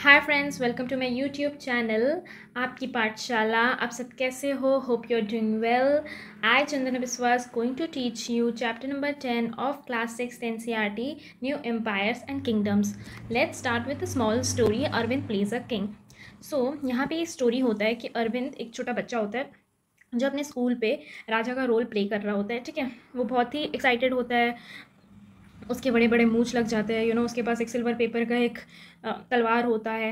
Hi friends, welcome to my YouTube channel Aapki Pathshala. आप सब कैसे हो? Hope you are doing well. I Chandana Vishwas going to teach you chapter number 10 of class 6 NCERT new empires and kingdoms. Let's start with a small story. Arvind plays a king. So यहाँ पे एक story होता है कि अरविंद एक छोटा बच्चा होता है जो अपने स्कूल पे राजा का रोल प्ले कर रहा होता है। ठीक है, वो बहुत ही एक्साइटेड होता है, उसके बड़े बड़े मूंछ लग जाते हैं। उसके पास एक सिल्वर पेपर का एक तलवार होता है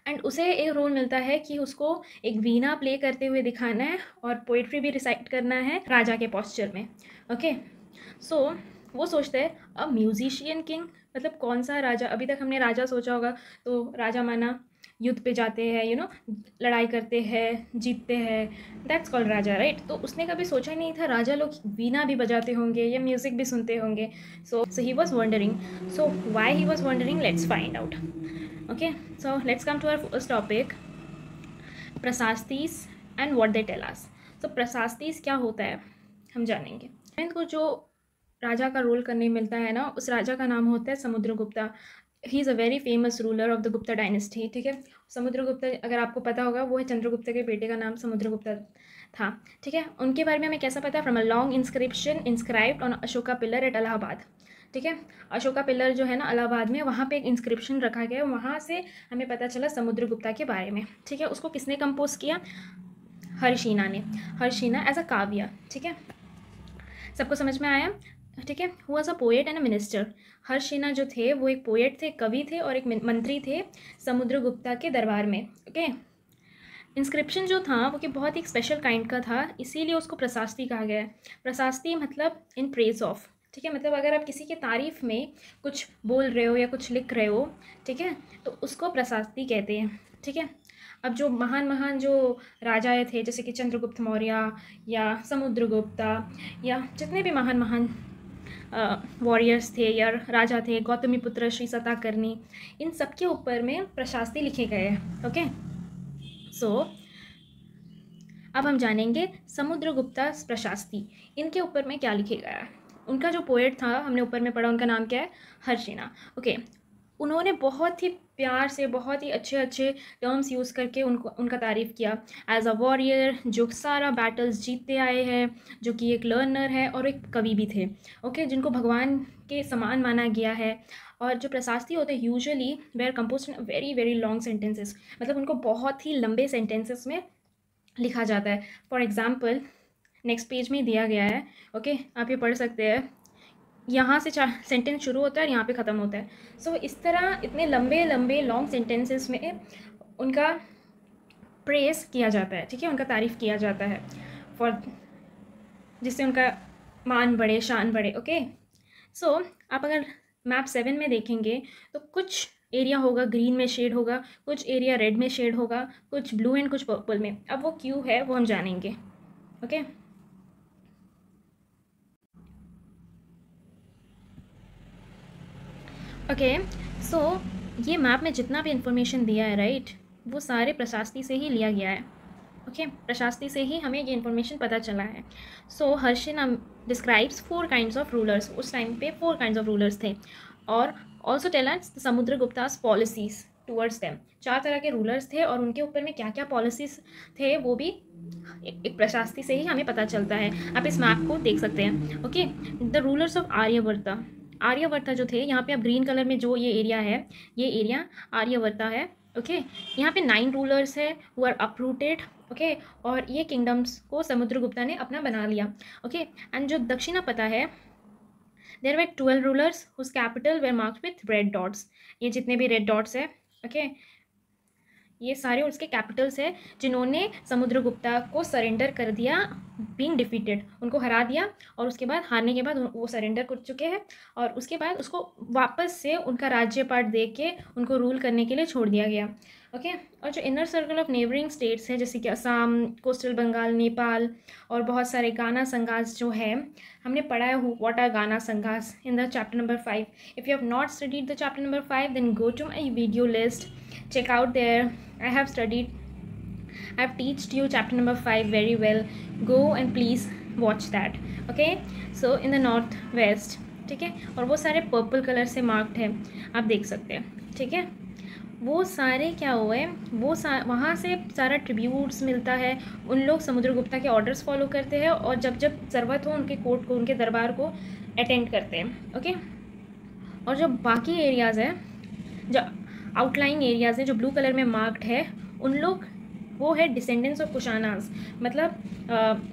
एंड उसे एक रोल मिलता है कि उसको एक वीणा प्ले करते हुए दिखाना है और पोइट्री भी रिसाइट करना है राजा के पोस्चर में। ओके, सो वो सोचते हैं अ म्यूजिशियन किंग, मतलब कौन सा राजा। अभी तक हमने राजा सोचा होगा तो राजा माना युद्ध पे जाते हैं, लड़ाई करते हैं, जीतते हैं, दैट्स कॉल्ड राजा, राइट। तो उसने कभी सोचा ही नहीं था राजा लोग वीणा भी बजाते होंगे या म्यूज़िक भी सुनते होंगे। So he was wondering. So why he was wondering, let's find out. Okay, so let's come to our first topic, prashastis and what they tell us. So prashastis क्या होता है हम जानेंगे। इनको जो राजा का रोल करने मिलता है ना, उस राजा का नाम होता है Samudragupta. He is a very famous ruler of the Gupta dynasty. ठीक है, समुद्रगुप्ता अगर आपको पता होगा वो है चंद्रगुप्ता के बेटे का नाम समुद्रगुप्ता था। ठीक है, उनके बारे में हमें कैसा पता? From a long inscription inscribed on Ashoka pillar at Allahabad. ठीक है, अशोका पिलर जो है ना इलाहाबाद में, वहाँ पे एक इंस्क्रिप्शन रखा गया है, वहाँ से हमें पता चला समुद्रगुप्ता के बारे में। ठीक है, उसको किसने कंपोज किया? हर्षिना ने। हर्षिना एज अ काव्य। ठीक है, सबको समझ में आया? ठीक है, who was a poet and a minister. Harishena जो थे वो एक पोएट थे, कवि थे और एक मंत्री थे समुद्रगुप्ता के दरबार में। ओके, इंस्क्रिप्शन जो था वो कि बहुत ही स्पेशल काइंड का था, इसीलिए उसको प्रशास्ती कहा गया है। प्रशास्ती मतलब इन प्रेज ऑफ। ठीक है, मतलब अगर आप किसी की तारीफ में कुछ बोल रहे हो या कुछ लिख रहे हो, ठीक है, तो उसको प्रशास्ती कहते हैं। ठीक है, अब जो महान महान जो राजाएं थे जैसे कि चंद्रगुप्त मौर्य या समुद्रगुप्ता या जितने भी महान महान वॉरियर्स थे या राजा थे, गौतमी पुत्र श्री सताकर्णी, इन सब के ऊपर में प्रशास्ती लिखे गए हैं। ओके, सो अब हम जानेंगे समुद्रगुप्ता प्रशास्ती, इनके ऊपर में क्या लिखे गया है। उनका जो पोएट था हमने ऊपर में पढ़ा, उनका नाम क्या है? हर्षिना। ओके, उन्होंने बहुत ही प्यार से बहुत ही अच्छे अच्छे टर्म्स यूज़ करके उनका तारीफ़ किया। एज अ वॉरियर जो सारा बैटल्स जीतते आए हैं, जो कि एक लर्नर है और एक कवि भी थे। ओके, जिनको भगवान के समान माना गया है। और जो प्रशास्ती होते हैं usually were compose in very very long sentences, मतलब उनको बहुत ही लंबे सेंटेंसेस में लिखा जाता है। फॉर एग्ज़ाम्पल नेक्स्ट पेज में दिया गया है। ओके, आप ये पढ़ सकते हैं। यहाँ से सेंटेंस शुरू होता है और यहाँ पे ख़त्म होता है। सो इस तरह इतने लंबे लंबे लॉन्ग सेंटेंसेस में उनका प्रेस किया जाता है। ठीक है, उनका तारीफ़ किया जाता है फॉर, जिससे उनका मान बढ़े, शान बढ़े। ओके, सो आप अगर मैप 7 में देखेंगे तो कुछ एरिया होगा ग्रीन में शेड होगा, कुछ एरिया रेड में शेड होगा, कुछ ब्लू एंड कुछ पर्पल में। अब वो क्यों है वो हम जानेंगे। ओके, ओके, सो ये मैप में जितना भी इंफॉर्मेशन दिया है, राइट, वो सारे प्रशास्ती से ही लिया गया है। ओके, प्रशास्ती से ही हमें ये इन्फॉर्मेशन पता चला है। So Harishena describes 4 kinds of rulers. उस टाइम पे 4 काइंड्स ऑफ रूलर्स थे। और also tell us Samudragupta's policies towards them. 4 तरह के रूलर्स थे और उनके ऊपर में क्या क्या पॉलिसीज थे वो भी एक प्रशास्ती से ही हमें पता चलता है। आप इस मैप को देख सकते हैं। Okay, the rulers of Aryavarta. Aryavarta जो थे, यहाँ पे आप ग्रीन कलर में जो ये एरिया है, ये एरिया आर्यवर्ता है। ओके, यहाँ पे 9 रूलर्स है हु आर अपरूटेड। ओके, और ये किंगडम्स को समुद्रगुप्ता ने अपना बना लिया। ओके, एंड जो दक्षिणा पता है, there were 12 rulers whose capital were marked with red dots. ये जितने भी रेड डॉट्स है, ओके, ये सारे उसके कैपिटल्स है जिन्होंने समुद्रगुप्ता को सरेंडर कर दिया, बीइंग डिफीटेड, उनको हरा दिया। और उसके बाद हारने के बाद वो सरेंडर कर चुके हैं और उसके बाद उसको वापस से उनका राज्यपाट दे के उनको रूल करने के लिए छोड़ दिया गया। ओके, और जो inner circle of neighbouring states है जैसे कि असम, कोस्टल बंगाल, नेपाल और बहुत सारे गाना संघास जो है, हमने पढ़ा है what are gana sanghas in the chapter number 5। If you have not studied the chapter number 5 then go to my video list, check out there. I have teached you chapter number 5 very well. Go and please watch that. Okay, so in the north west, ठीक है, और वो सारे purple colour से marked है, आप देख सकते हैं। ठीक है, वो सारे क्या हुए, वो वहाँ से सारा ट्रिब्यूट्स मिलता है, उन लोग समुद्रगुप्ता के ऑर्डर्स फॉलो करते हैं और जब जब ज़रूरत हो उनके कोर्ट को, उनके दरबार को अटेंड करते हैं। ओके, और जो बाकी एरियाज़ है, जो आउटलाइंग एरियाज़ हैं जो ब्लू कलर में मार्क्ड है, उन लोग वो है डिसेंडेंट्स ऑफ कुशानास, मतलब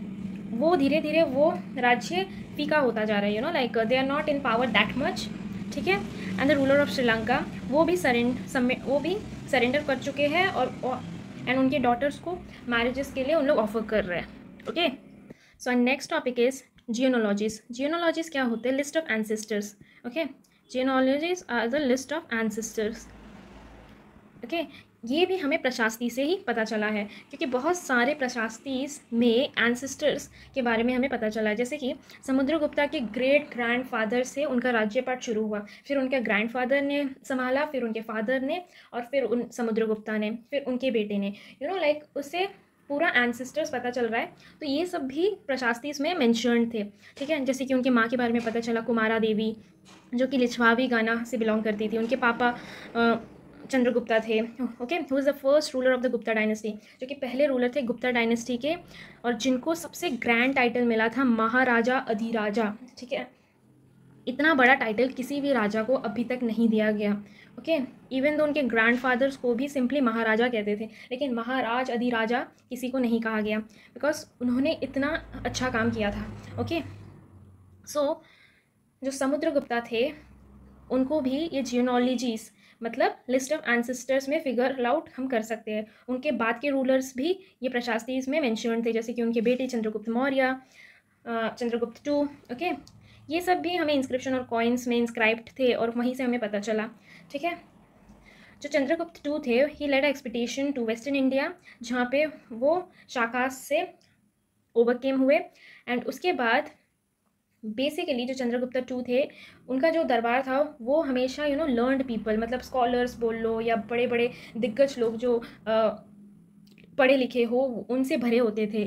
वो धीरे धीरे वो राज्य फीका होता जा रहा है, like they are not in power that much, ठीक है। And the ruler of Sri Lanka वो भी सरेंडर कर चुके हैं और एंड उनके डॉटर्स को मैरिजेस के लिए उन लोग ऑफर कर रहे हैं। Okay, so next topic is genealogies. Genealogies क्या होते हैं? List of ancestors. Okay, genealogies are the list of ancestors. Okay, ये भी हमें प्रशास्ति से ही पता चला है, क्योंकि बहुत सारे प्रशास्तीज में एंसेस्टर्स के बारे में हमें पता चला है। जैसे कि समुद्रगुप्ता के ग्रेट ग्रैंडफादर से उनका राज्यपाठ शुरू हुआ, फिर उनके ग्रैंडफादर ने संभाला, फिर उनके फादर ने, और फिर उन समुद्रगुप्ता ने, फिर उनके बेटे ने, लाइक उससे पूरा एंसेस्टर्स पता चल रहा है। तो ये सब भी प्रशास्तीज में मेंशन्ड थे, ठीक है। जैसे कि उनकी माँ के बारे में पता चला, कुमारा देवी, जो कि लिच्छवी गाना से बिलोंग करती थी। उनके पापा चंद्रगुप्ता थे। Okay, who is the first ruler of the Gupta dynasty, जो कि पहले रूलर थे गुप्ता डायनेस्टी के, और जिनको सबसे ग्रैंड टाइटल मिला था महाराजा अधिराजा, ठीक है। इतना बड़ा टाइटल किसी भी राजा को अभी तक नहीं दिया गया। ओके, इवन दो उनके ग्रैंडफादर्स को भी सिंपली महाराजा कहते थे, लेकिन महाराज अधिराजा किसी को नहीं कहा गया, बिकॉज उन्होंने इतना अच्छा काम किया था। ओके, सो जो समुद्रगुप्ता थे उनको भी ये जियोनोलॉजीज, मतलब लिस्ट ऑफ एंसेस्टर्स में फिगर आउट हम कर सकते हैं। उनके बाद के रूलर्स भी ये प्रशास्तीज में मेंशन थे, जैसे कि उनके बेटे चंद्रगुप्त मौर्य, चंद्रगुप्त टू। ओके, ये सब भी हमें इंस्क्रिप्शन और कॉइन्स में इंस्क्राइब्ड थे और वहीं से हमें पता चला, ठीक है। जो चंद्रगुप्त टू थे, he led expedition to western India, जहाँ पे वो शाकास से ओवरकेम हुए। एंड उसके बाद बेसिकली जो चंद्रगुप्ता टू थे, उनका जो दरबार था वो हमेशा लर्नड पीपल, मतलब स्कॉलर्स बोल लो या बड़े बड़े दिग्गज लोग जो पढ़े लिखे हो, उनसे भरे होते थे।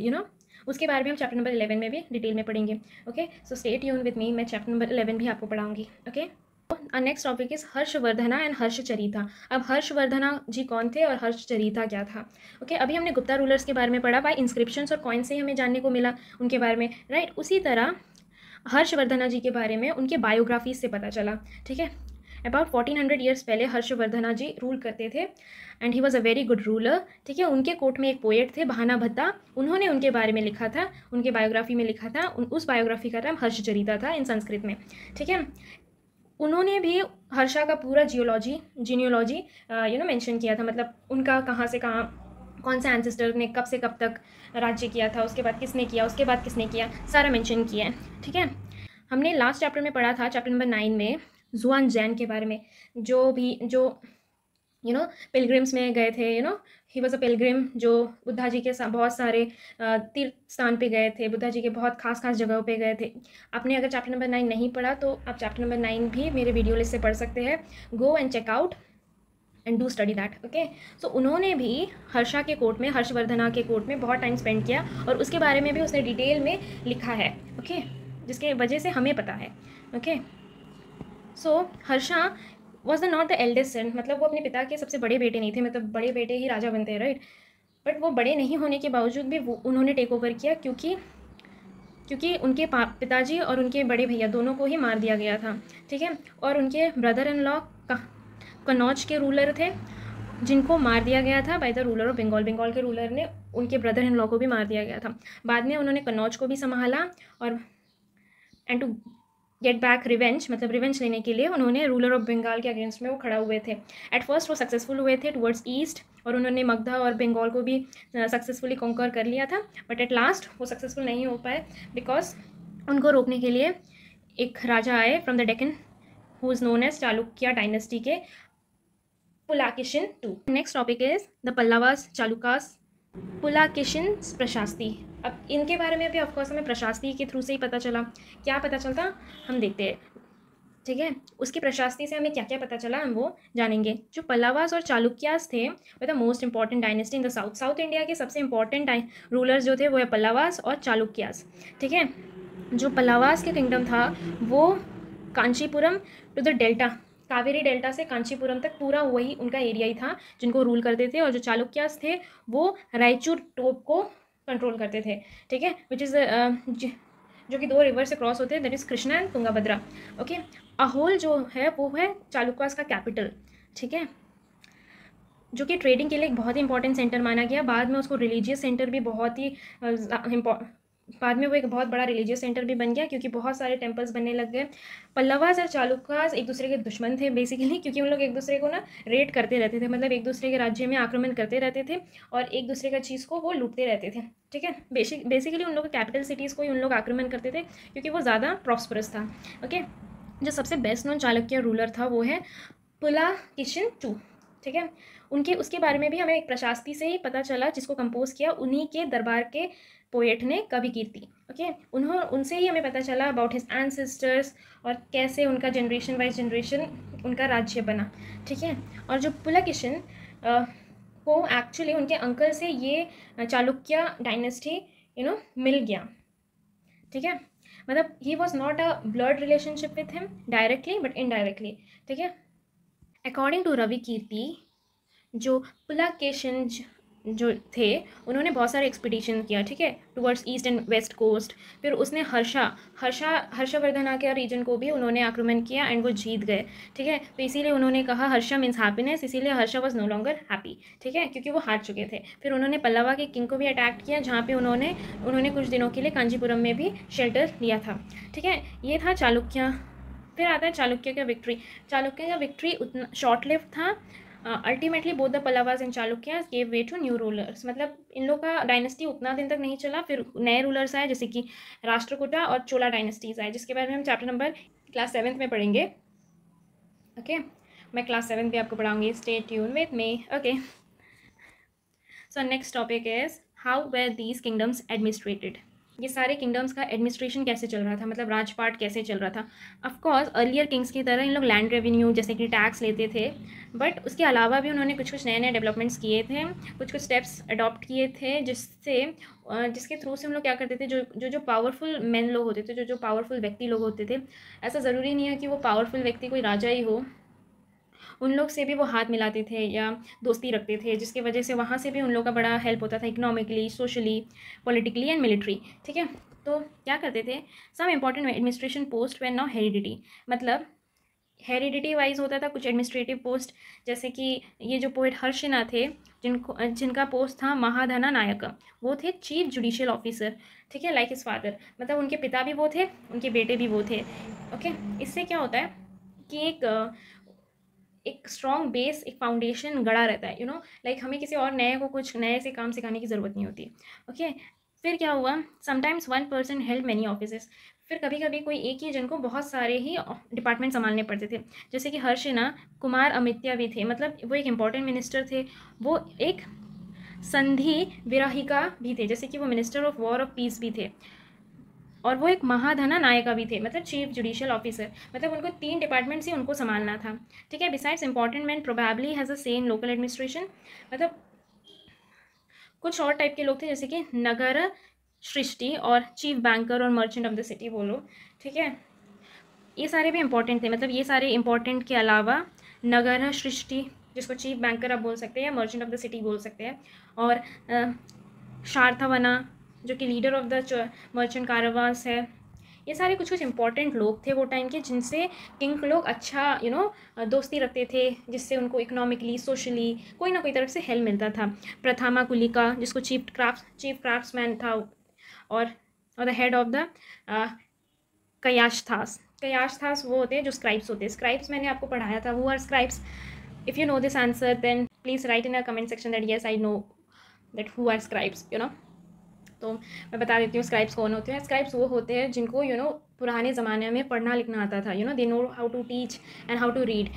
उसके बारे में हम चैप्टर नंबर 11 में भी डिटेल में पढ़ेंगे। Okay, so stay tune with me, मैं चैप्टर नंबर 11 भी आपको पढ़ाऊंगी। Okay, next topic is Harshavardhana and Harshacharita. अब हर्षवर्धना जी कौन थे और हर्षचरिता क्या था? ओके, अभी हमने गुप्ता रूलर्स के बारे में पढ़ा, बाय इंस्क्रिप्शंस और कॉइन से ही हमें जानने को मिला उनके बारे में, राइट। उसी तरह हर्षवर्धना जी के बारे में उनके बायोग्राफी से पता चला, ठीक है। अबाउट 1400 ईयर्स पहले हर्षवर्धना जी रूल करते थे and he was a very good ruler, ठीक है। उनके कोर्ट में एक पोएट थे भाना भत्ता, उन्होंने उनके बारे में लिखा था, उनके बायोग्राफी में लिखा था। उस बायोग्राफी का नाम हर्षचरिता था इन संस्कृत में, ठीक है। उन्होंने भी हर्षा का पूरा जीनियोलॉजी मेंशन किया था, मतलब उनका कहाँ से कहाँ, कौन सा एंसेस्टर ने कब से कब तक राज्य किया था, उसके बाद किसने किया, उसके बाद किसने किया, सारा मेंशन किया है, ठीक है। हमने लास्ट चैप्टर में पढ़ा था, चैप्टर नंबर 9 में, जुआन जैन के बारे में, जो पिलग्रिम्स में गए थे। ही वॉज अ पिलग्रिम, जो बुद्धा जी के बहुत सारे तीर्थ स्थान पे गए थे, बुद्धा जी के बहुत खास जगहों पे गए थे। आपने अगर चैप्टर नंबर 9 नहीं पढ़ा तो आप चैप्टर नंबर 9 भी मेरे वीडियो लिस्ट से पढ़ सकते हैं। Go and check out and do study that. Okay, so उन्होंने भी हर्षा के कोर्ट में, हर्षवर्धना के कोर्ट में बहुत टाइम स्पेंड किया और उसके बारे में भी उसने डिटेल में लिखा है। ओके, जिसके वजह से हमें पता है। Okay, so Harsha was the not the eldest son, मतलब वो अपने पिता के सबसे बड़े बेटे नहीं थे, मतलब बड़े बेटे ही राजा बनते हैं, राइट। बट वो बड़े नहीं होने के बावजूद भी उन्होंने टेक ओवर किया, क्योंकि उनके पिताजी और उनके बड़े भैया दोनों को ही मार दिया गया था, ठीक है। और उनके ब्रदर इन लॉ कन्नौज के रूलर थे, जिनको मार दिया गया था by the ruler of Bengal. Bengal के रूलर ने उनके ब्रदर इन लॉ को भी मार दिया गया था। बाद में उन्होंने कन्नौज को भी संभाला और and to get back revenge, मतलब रिवेंज लेने के लिए उन्होंने रूलर ऑफ बंगाल के अगेंस्ट में वो खड़ा हुए थे। एट फर्स्ट वो सक्सेसफुल हुए थे टुवर्ड्स ईस्ट, और उन्होंने मगधा और बंगाल को भी सक्सेसफुली कॉन्कर कर लिया था। बट एट लास्ट वो सक्सेसफुल नहीं हो पाए, बिकॉज उनको रोकने के लिए एक राजा आए from the Deccan, who is known as Chalukya dynasty के Pulakeshin two. Next topic is the Pallavas, Chalukyas, Pulakeshin prashasti. अब इनके बारे में भी ऑफकोर्स हमें प्रशास्ति के थ्रू से ही पता चला। क्या पता चलता हम देखते हैं, ठीक है। उसकी प्रशास्ति से हमें क्या क्या पता चला हम वो जानेंगे। जो पल्लवास और चालुक्यास थे वो the most important dynasty in the south India के सबसे इंपॉर्टेंट रूलर्स जो थे वो है पल्लवास और चालुक्यास, ठीक है। जो पल्लवास के किंगडम था वो Kanchipuram to the delta Kaveri delta से कांचीपुरम तक पूरा वही उनका एरिया ही था जिनको रूल करते थे। और जो चालुक्यास थे वो रायचूर टोप को कंट्रोल करते थे, ठीक है, विच इज़ जो कि 2 रिवर से क्रॉस होते हैं, that is Krishna and Tungabhadra. Okay, Aihole जो है वो है चालुक्यास का कैपिटल, ठीक है, जो कि ट्रेडिंग के लिए एक बहुत ही इंपॉर्टेंट सेंटर माना गया। बाद में उसको रिलीजियस सेंटर भी बहुत ही बाद में वो एक बहुत बड़ा रिलीजियस सेंटर भी बन गया क्योंकि बहुत सारे टेम्पल्स बनने लग गए। पल्लवास और चालुक्यास एक दूसरे के दुश्मन थे बेसिकली, क्योंकि उन लोग एक दूसरे को ना रेड करते रहते थे, मतलब एक दूसरे के राज्य में आक्रमण करते रहते थे और एक दूसरे का चीज़ को वो लूटते रहते थे, ठीक है। बेसिकली उन लोग कैपिटल सिटीज़ को ही उन लोग आक्रमण करते थे क्योंकि वो ज़्यादा प्रॉस्परस था। ओके, जो सबसे बेस्ट नोन चालुक्य रूलर था वो है पुलाकेशिन II, ठीक है। उसके बारे में भी हमें एक प्रशास्ति से ही पता चला, जिसको कंपोज किया उन्हीं के दरबार के पोएट ने, कवि कीर्ति। ओके, उनसे ही हमें पता चला अबाउट हिज एंसेस्टर्स और कैसे उनका जनरेशन वाइज जनरेशन उनका राज्य बना, ठीक है। और जो पुलकेशिन को एक्चुअली उनके अंकल से ये चालुक्य डायनेस्टी मिल गया, ठीक है। मतलब he was not a blood relationship with him directly but indirectly, ठीक है। अकॉर्डिंग टू रवि कीर्ति, जो पुलकेशिन जो थे उन्होंने बहुत सारे एक्सपीडिशन किया, ठीक है, towards east and west coast. फिर उसने हर्षवर्धना के रीजन को भी उन्होंने आक्रमण किया एंड वो जीत गए, ठीक है। तो इसीलिए उन्होंने कहा हर्षा मीन्स हैप्पीनेस, इसीलिए Harsha was no longer happy, ठीक है, क्योंकि वो हार चुके थे। फिर उन्होंने पल्लवा के किंग को भी अटैक किया, जहाँ पे उन्होंने कुछ दिनों के लिए कांचीपुरम में भी शेल्टर लिया था, ठीक है। ये था चालुक्य। फिर आता है चालुक्य का विक्ट्री। चालुक्य का विक्ट्री उतना शॉर्ट लिव था। Ultimately both the Pallavas and Chalukyas gave way to new rulers, मतलब इन लोग का डायनेस्टी उतना दिन तक नहीं चला, फिर नए रूलर्स आए जैसे कि राष्ट्रकूटा और चोला डायनेस्टीज आए, जिसके बारे में हम चैप्टर नंबर क्लास 7th में पढ़ेंगे। ओके, मैं क्लास 7th भी आपको पढ़ाऊंगी, stay tune with me. Okay, so next topic is how were these kingdoms administrated. ये सारे किंगडम्स का एडमिनिस्ट्रेशन कैसे चल रहा था, मतलब राजपाट कैसे चल रहा था। ऑफकोर्स अर्लियर किंग्स की तरह इन लोग लैंड रेवेन्यू जैसे कि टैक्स लेते थे, बट उसके अलावा भी उन्होंने कुछ कुछ नए नए डेवलपमेंट्स किए थे, कुछ कुछ स्टेप्स अडॉप्ट किए थे, जिसके थ्रू से हम लोग क्या करते थे, जो पावरफुल मैन लोग होते थे, जो पावरफुल व्यक्ति लोग होते थे, ऐसा ज़रूरी नहीं है कि वो पावरफुल व्यक्ति कोई राजा ही हो, उन लोग से भी वो हाथ मिलाते थे या दोस्ती रखते थे, जिसकी वजह से वहाँ से भी उन लोग का बड़ा हेल्प होता था economically, socially, politically and military, ठीक है। तो क्या करते थे, some important administration post when now heredity, मतलब हेरिडिटी वाइज होता था कुछ एडमिनिस्ट्रेटिव पोस्ट, जैसे कि ये जो पोएट हर्षिना थे जिनका पोस्ट था महाधना नायक, वो थे चीफ जुडिशियल ऑफिसर, ठीक है, लाइक हिज फादर, मतलब उनके पिता भी वो थे, उनके बेटे भी वो थे। ओके, इससे क्या होता है कि एक स्ट्रॉन्ग बेस, एक फाउंडेशन गड़ा रहता है, लाइक हमें किसी और नए को कुछ नए से काम सिखाने की ज़रूरत नहीं होती। ओके, फिर क्या हुआ, sometimes one person held many offices, फिर कभी कभी कोई एक ही जन को बहुत सारे ही डिपार्टमेंट संभालने पड़ते थे, जैसे कि हर्षिना कुमार अमित्या भी थे, मतलब वो एक इम्पॉर्टेंट मिनिस्टर थे, वो एक संधि विराहिका भी थे, जैसे कि वो minister of war of peace भी थे, और वो एक महाधना नायका भी थे, मतलब चीफ जुडिशियल ऑफिसर, मतलब उनको 3 डिपार्टमेंट्स ही उनको संभालना था, ठीक है। Besides important man probably has a से इन लोकल एडमिनिस्ट्रेशन, मतलब कुछ और टाइप के लोग थे जैसे कि नगर सृष्टि और चीफ बैंकर और मर्चेंट ऑफ द सिटी वो लोग, ठीक है, ये सारे भी इंपॉर्टेंट थे। मतलब ये सारे इंपॉर्टेंट के अलावा नगर सृष्टि, जिसको चीफ बैंकर आप बोल सकते हैं या मर्चेंट ऑफ द सिटी बोल सकते हैं, और शार्थवना जो कि लीडर ऑफ द मर्चेंट कारवास है, ये सारे कुछ कुछ इंपॉर्टेंट लोग थे वो टाइम के, जिनसे किंग लोग अच्छा दोस्ती रखते थे, जिससे उनको इकोनॉमिकली, सोशली कोई ना कोई तरफ से हेल्प मिलता था। प्रथमा कुलिका जिसको चीफ क्राफ्ट्समैन था, और द हेड ऑफ द कयास्थास वो होते हैं जो स्क्राइब्स होते हैं। स्क्राइब्स मैंने आपको पढ़ाया था, वो are scribes. If you know this answer then please write in a comment section that yes I know that who are scribes, तो मैं बता देती हूँ स्क्राइब्स कौन होते हैं। स्क्राइब्स वो होते हैं जिनको पुराने ज़माने में पढ़ना लिखना आता था, they know how to teach and how to read,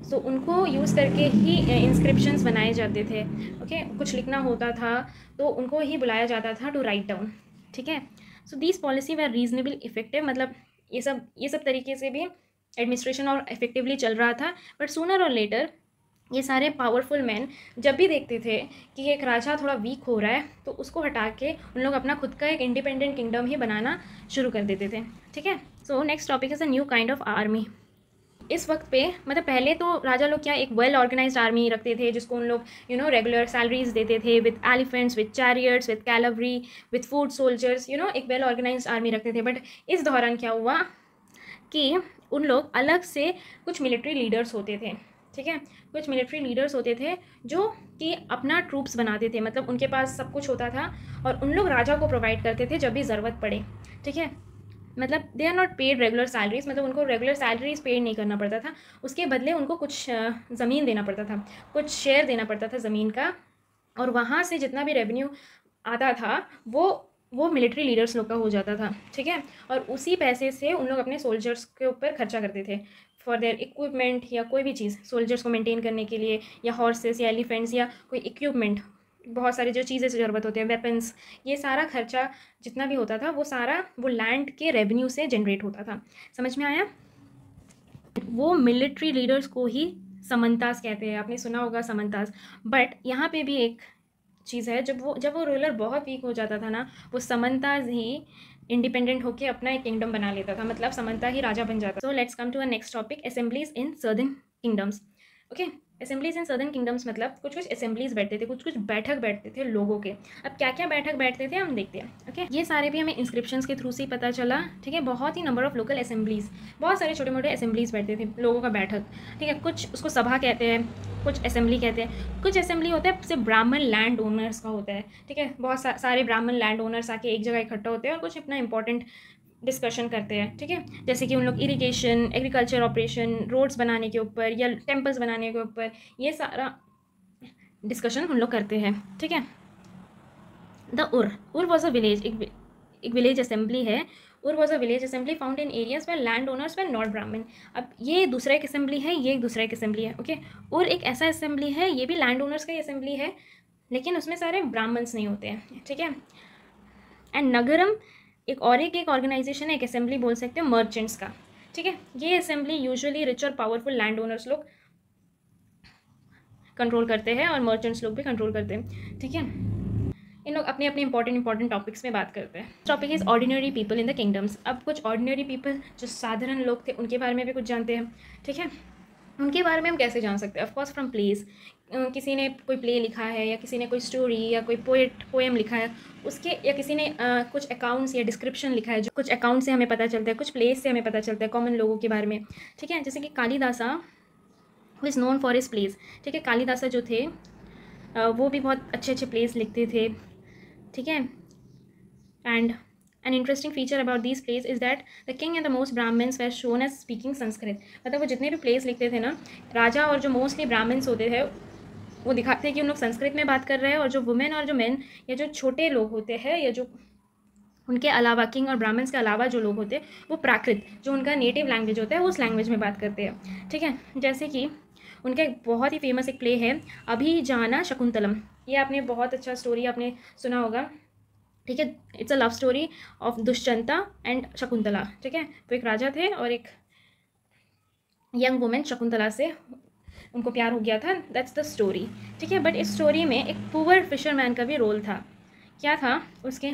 so उनको यूज़ करके ही इंस्क्रिप्शंस बनाए जाते थे। ओके, कुछ लिखना होता था तो उनको ही बुलाया जाता था टू राइट डाउन, ठीक है। So this policy were reasonable effective, मतलब ये सब तरीके से भी एडमिनिस्ट्रेशन और इफेक्टिवली चल रहा था। बट सूनर और लेटर ये सारे पावरफुल मैन जब भी देखते थे कि एक राजा थोड़ा वीक हो रहा है, तो उसको हटा के उन लोग अपना खुद का एक इंडिपेंडेंट किंगडम ही बनाना शुरू कर देते थे, ठीक है। सो next topic is a new kind of army. इस वक्त पे मतलब पहले तो राजा लोग क्या एक वेल ऑर्गेनाइज्ड आर्मी रखते थे जिसको उन लोग रेगुलर सैलरीज देते थे, with elephants, with chariots, with Calvary, with food soldiers, एक वेल ऑर्गेनाइज्ड आर्मी रखते थे। बट इस दौरान क्या हुआ कि उन लोग अलग से कुछ मिलिट्री लीडर्स होते थे, ठीक है, कुछ मिलिट्री लीडर्स होते थे जो कि अपना ट्रूप्स बनाते थे, मतलब उनके पास सब कुछ होता था और उन लोग राजा को प्रोवाइड करते थे जब भी ज़रूरत पड़े, ठीक है। मतलब they are not paid regular salaries, मतलब उनको रेगुलर सैलरीज पेड नहीं करना पड़ता था, उसके बदले उनको कुछ ज़मीन देना पड़ता था, कुछ शेयर देना पड़ता था ज़मीन का, और वहाँ से जितना भी रेवेन्यू आता था वो मिलिट्री लीडर्स लोग का हो जाता था, ठीक है। और उसी पैसे से उन लोग अपने सोल्जर्स के ऊपर खर्चा करते थे फॉर देयर इक्विपमेंट या कोई भी चीज़ सोल्जर्स को मेंटेन करने के लिए, या हॉर्सेस या एलिफेंट्स या कोई इक्विपमेंट, बहुत सारी जो चीज़ें ज़रूरत होते हैं, वेपन्स, ये सारा खर्चा जितना भी होता था वो सारा वो लैंड के रेवेन्यू से जनरेट होता था। समझ में आया? वो मिलिट्री लीडर्स को ही समंतास कहते हैं, आपने सुना होगा समंतास। बट यहाँ पे भी एक चीज़ है, जब वो रूलर बहुत वीक हो जाता था ना, वो समंताज ही इंडिपेंडेंट होकर अपना एक किंगडम बना लेता था, मतलब समंता ही राजा बन जाता। So let's come to a next topic, assemblies in southern kingdoms. Okay, assemblies in southern kingdoms मतलब कुछ कुछ असेंबलीज बैठते थे, कुछ कुछ बैठक बैठते थे लोगों के। अब क्या क्या बैठक बैठते थे हम देखते हैं। ओके, ये सारे भी हमें इंस्क्रिप्शंस के थ्रू से पता चला, ठीक है। बहुत ही नंबर ऑफ लोकल असेंबलीज, बहुत सारे छोटे मोटे असेंबलीज बैठते थे, लोगों का बैठक, ठीक है। कुछ उसको सभा कहते हैं, कुछ असेंबली कहते हैं। कुछ असेंबली होता है सिर्फ ब्राह्मण लैंड ओनर्स का होता है, ठीक है। बहुत सारे ब्राह्मण लैंड ओनर्स आके एक जगह इकट्ठा होते हैं और कुछ अपना इंपॉर्टेंट डिस्कशन करते हैं, ठीक है। जैसे कि उन लोग इरिगेशन, एग्रीकल्चर ऑपरेशन, रोड्स बनाने के ऊपर या टेम्पल्स बनाने के ऊपर, ये सारा डिस्कशन उन लोग करते हैं, ठीक है। The Ur was a village, एक विलेज असेंबली है। Ur was a village assembly found in areas where land owners were not Brahmin. अब ये दूसरा एक असेंबली है, ये एक दूसरा एक असेंबली है, ओके। और एक ऐसा असेंबली है, ये भी लैंड ओनर्स का ही असेंबली है, लेकिन उसमें सारे ब्राह्मण्स नहीं होते हैं, ठीक है। एंड नगरम एक ऑर्गेनाइजेशन है, एक असेंबली बोल सकते हो मर्चेंट्स का, ठीक है। ये असेंबली यूजुअली रिच और पावरफुल लैंड ओनर्स लोग कंट्रोल करते हैं और मर्चेंट्स लोग भी कंट्रोल करते हैं, ठीक है। इन लोग अपने अपने इंपॉर्टेंट टॉपिक्स में बात करते हैं। Topic is ordinary people in the kingdoms. अब कुछ ऑर्डिनरी पीपल जो साधारण लोग थे उनके बारे में भी कुछ जानते हैं, ठीक है। उनके बारे में हम कैसे जान सकते हैं? ऑफकोर्स फ्रॉम प्लेस, किसी ने कोई प्ले लिखा है या किसी ने कोई स्टोरी या कोई पोएम लिखा है उसके, या किसी ने कुछ अकाउंट्स या डिस्क्रिप्शन लिखा है, जो कुछ अकाउंट से हमें पता चलता है, कुछ प्लेस से हमें पता चलता है, कॉमन लोगों के बारे में, ठीक है। जैसे कि Kalidasa who is known for his plays, ठीक है। कालिदासा जो थे वो भी बहुत अच्छे अच्छे प्लेस लिखते थे, ठीक है। And an interesting feature about these plays is that the king and the most brahmins were shown as speaking Sanskrit. मतलब वो जितने भी प्लेस लिखते थे ना, राजा और जो मोस्टली ब्राह्मण्स होते थे वो दिखाते हैं कि उन लोग संस्कृत में बात कर रहे हैं, और जो वुमेन और जो मेन या जो छोटे लोग होते हैं या जो उनके अलावा किंग और ब्राह्मण्स के अलावा जो लोग होते हैं वो प्राकृत, जो उनका नेटिव लैंग्वेज होता है, उस लैंग्वेज में बात करते हैं, ठीक है। जैसे कि उनका एक बहुत ही फेमस एक प्ले है अभिजाना शकुंतलम। ये आपने बहुत अच्छा स्टोरी आपने सुना होगा, ठीक है। It's a love story of Dushyanta and Shakuntala, ठीक है। तो एक राजा थे और एक यंग वुमेन शकुंतला से उनको प्यार हो गया था, दैट्स द स्टोरी, ठीक है। बट इस स्टोरी में एक पुअर फिशरमैन का भी रोल था। क्या था उसके?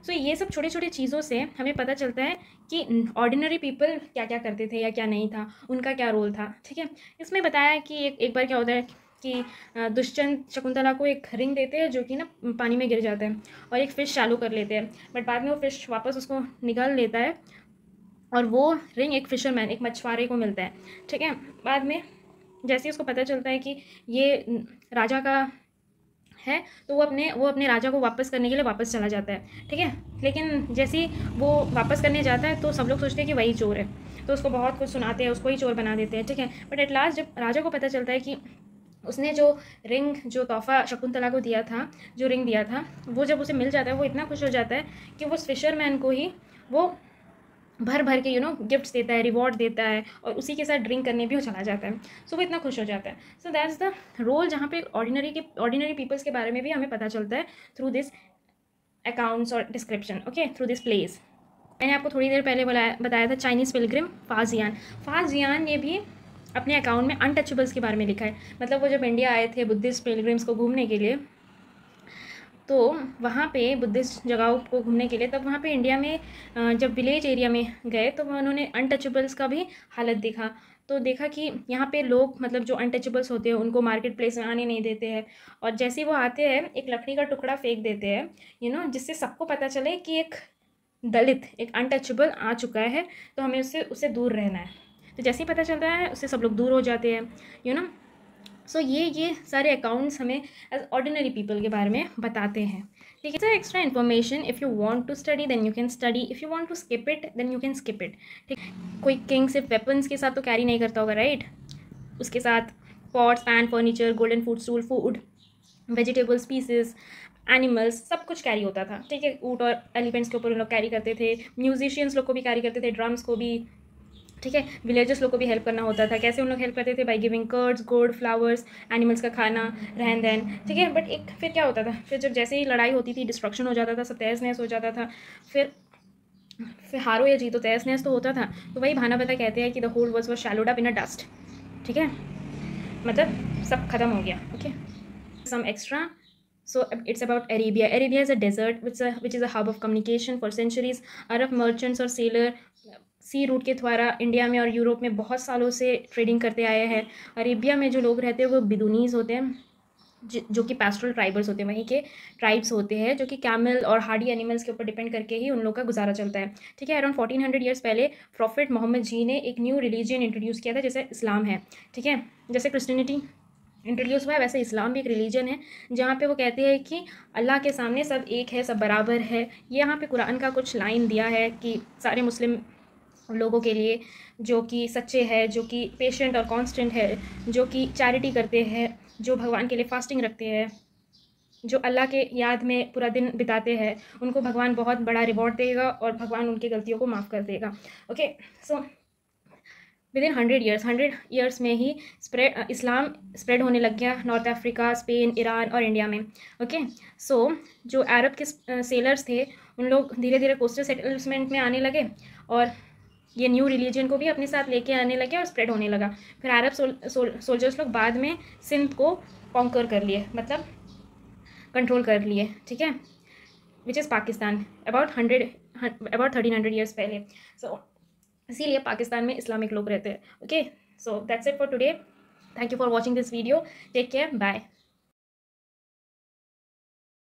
सो ये सब छोटी छोटी चीज़ों से हमें पता चलता है कि ऑर्डिनरी पीपल क्या क्या करते थे या क्या नहीं था, उनका क्या रोल था, ठीक है। इसमें बताया कि एक बार क्या होता है कि दुष्यंत शकुंतला को एक रिंग देते हैं जो कि ना पानी में गिर जाता है, और एक फ़िश चालू कर लेते हैं, बट बाद में वो फ़िश वापस उसको निकाल लेता है और वो रिंग एक फिशरमैन, एक मछुआरे को मिलता है, ठीक है। बाद में जैसे उसको पता चलता है कि ये राजा का है, तो वो अपने राजा को वापस करने के लिए वापस चला जाता है, ठीक है। लेकिन जैसे ही वो वापस करने जाता है तो सब लोग सोचते हैं कि वही चोर है, तो उसको बहुत कुछ सुनाते हैं, उसको ही चोर बना देते हैं, ठीक है। बट एट लास्ट जब राजा को पता चलता है कि उसने जो रिंग, जो तोहफा शकुंतला को दिया था, जो रिंग दिया था, वो जब उसे मिल जाता है वो इतना खुश हो जाता है कि वो उस फिशरमैन को ही वो भर भर के गिफ्ट्स देता है, रिवॉर्ड देता है, और उसी के साथ ड्रिंक करने भी वो चला जाता है। सो वो इतना खुश हो जाता है। सो दैट्स द रोल जहाँ पे ऑर्डिनरी पीपल्स के बारे में भी हमें पता चलता है थ्रू दिस अकाउंट्स और description, okay, through this place. मैंने आपको थोड़ी देर पहले बताया था चाइनीज़ पिलग्रिम फाजियान ने भी अपने अकाउंट में अनटचेबल्स के बारे में लिखा है। मतलब वो जब इंडिया आए थे बुद्धिस्ट पिलग्रिम्स को घूमने के लिए, तो वहाँ पे बुद्धिस्ट जगहों को घूमने के लिए, तब वहाँ पे इंडिया में जब विलेज एरिया में गए तो उन्होंने अनटचेबल्स का भी हालत देखा। तो देखा कि यहाँ पे लोग मतलब जो अनटचेबल्स होते हैं उनको मार्केट प्लेस में आने नहीं देते हैं, और जैसे ही वो आते हैं एक लकड़ी का टुकड़ा फेंक देते हैं जिससे सबको पता चले कि एक दलित, एक अनटचेबल आ चुका है, तो हमें उससे दूर रहना है। तो जैसे ही पता चलता है उससे सब लोग दूर हो जाते हैं। सो ये सारे अकाउंट्स हमें एज ऑर्डिनरी पीपल के बारे में बताते हैं। ठीक है sir, extra information, if you want to study then you can study, if you want to skip it then you can skip it. ठीक, कोई किंग सिर्फ वेपन्स के साथ तो कैरी नहीं करता होगा, राइट? उसके साथ pots, pan, furniture, golden food stool, food, vegetables, pieces, animals, सब कुछ कैरी होता था। ठीक है, ऊँट और एलिफेंट्स के ऊपर उन लोग कैरी करते थे, म्यूजिशियंस लोग को भी कैरी करते थे, ड्रम्स को भी। ठीक है, विलेजर्स लोग को भी हेल्प करना होता था। कैसे उन लोग हेल्प करते थे? बाई गिविंग कर्ड्स, गुड़, फ्लावर्स, एनिमल्स का खाना, रहन सहन। ठीक है, बट एक फिर क्या होता था, फिर जब जैसे ही लड़ाई होती थी डिस्ट्रक्शन हो जाता था, सब तहस नहस हो जाता था। फिर हारो या जीतो तहस नहस तो होता था। तो वही भानापता कहते हैं कि the whole world was swallowed up in a dust. ठीक है, मतलब सब खत्म हो गया। Okay, some extra. So it's about Arabia. Arabia is a desert which is a hub of communication for centuries. Arab merchants और sailor सी root के द्वारा इंडिया में और यूरोप में बहुत सालों से ट्रेडिंग करते आए हैं। अरेबिया में जो लोग रहते हैं वो बिदुनीज़ होते हैं, जो कि पैस्ट्रल ट्राइबर्स होते हैं, वहीं के ट्राइब्स होते हैं, जो कि कैमल और हार्डी एनिमल्स के ऊपर डिपेंड करके ही उन लोग का गुजारा चलता है। ठीक है, अराउंड 1400 ईयर्स पहले प्रॉफिट मोहम्मद जी ने एक न्यू रिलीजन इंट्रोड्यूस किया था, जैसे इस्लाम है। ठीक है, जैसे क्रिश्चियनिटी इंट्रोड्यूस हुआ है वैसे इस्लाम भी एक रिलीजन है, जहाँ पे वो कहते हैं कि अल्लाह के सामने सब एक है, सब बराबर है। ये यहाँ पे कुरान का कुछ लाइन दिया है कि सारे मुस्लिम लोगों के लिए, जो कि सच्चे हैं, जो कि पेशेंट और कांस्टेंट है, जो कि चैरिटी करते हैं, जो भगवान के लिए फास्टिंग रखते हैं, जो अल्लाह के याद में पूरा दिन बिताते हैं, उनको भगवान बहुत बड़ा रिवॉर्ड देगा और भगवान उनकी गलतियों को माफ़ कर देगा। Okay, so with in 100 years में ही इस्लाम स्प्रेड होने लग गया नॉर्थ अफ्रीका, स्पेन, ईरान और इंडिया में। ओके, सो जो अरब के सेलर्स थे उन लोग धीरे धीरे कोस्टल सेटलमेंट में आने लगे, और ये न्यू रिलीजन को भी अपने साथ लेके आने लगे और स्प्रेड होने लगा। फिर अरब सोल्जर्स लोग बाद में सिंध को कॉन्कर कर लिए, मतलब कंट्रोल कर लिए। ठीक है, which is Pakistan about 1300 years पहले। सो इसीलिए पाकिस्तान में इस्लामिक लोग रहते हैं। Okay, so that's it for today. Thank you for watching this video. Take care, bye.